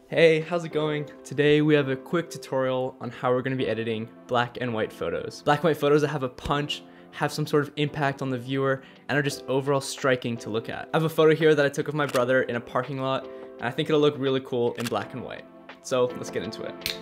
Hey, how's it going? Today we have a quick tutorial on how we're going to be editing black and white photos. Black and white photos that have a punch, have some sort of impact on the viewer, and are just overall striking to look at. I have a photo here that I took of my brother in a parking lot, and I think it'll look really cool in black and white. So let's get into it.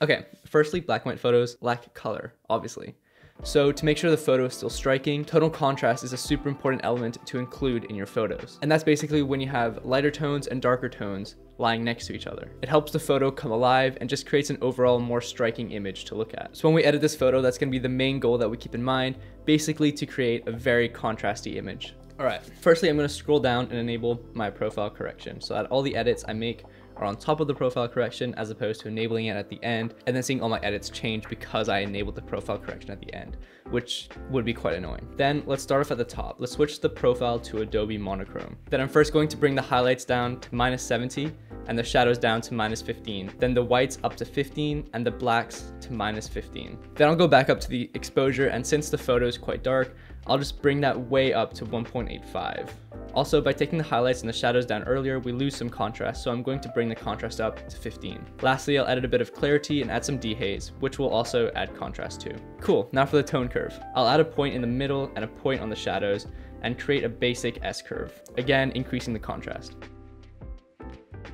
Okay, firstly, black and white photos lack color, obviously. So to make sure the photo is still striking, tonal contrast is a super important element to include in your photos. And that's basically when you have lighter tones and darker tones lying next to each other. It helps the photo come alive and just creates an overall more striking image to look at. So when we edit this photo, that's gonna be the main goal that we keep in mind, basically to create a very contrasty image. All right, firstly, I'm gonna scroll down and enable my profile correction so that all the edits I make are on top of the profile correction as opposed to enabling it at the end and then seeing all my edits change because I enabled the profile correction at the end, which would be quite annoying. Then let's start off at the top. Let's switch the profile to Adobe Monochrome. Then I'm first going to bring the highlights down to -70 and the shadows down to -15. Then the whites up to 15 and the blacks to -15. Then I'll go back up to the exposure, and since the photo is quite dark, I'll just bring that way up to 1.85. Also, by taking the highlights and the shadows down earlier, we lose some contrast, so I'm going to bring the contrast up to 15. Lastly, I'll add a bit of clarity and add some dehaze, which will also add contrast too. Cool, now for the tone curve. I'll add a point in the middle and a point on the shadows and create a basic S-curve, again increasing the contrast.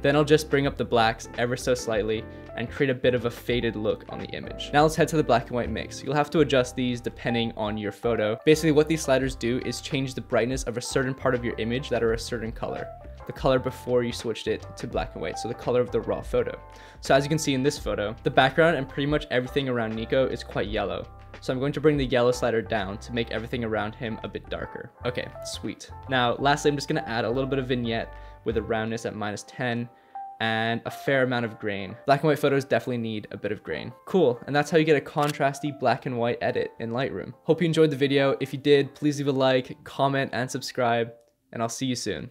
Then I'll just bring up the blacks ever so slightly and create a bit of a faded look on the image. Now let's head to the black and white mix. You'll have to adjust these depending on your photo. Basically what these sliders do is change the brightness of a certain part of your image that are a certain color. The color before you switched it to black and white, so the color of the raw photo. So as you can see in this photo, the background and pretty much everything around Nico is quite yellow. So I'm going to bring the yellow slider down to make everything around him a bit darker. Okay, sweet. Now lastly, I'm just gonna add a little bit of vignette with a roundness at -10 and a fair amount of grain. Black and white photos definitely need a bit of grain. Cool, and that's how you get a contrasty black and white edit in Lightroom. Hope you enjoyed the video. If you did, please leave a like, comment, and subscribe, and I'll see you soon.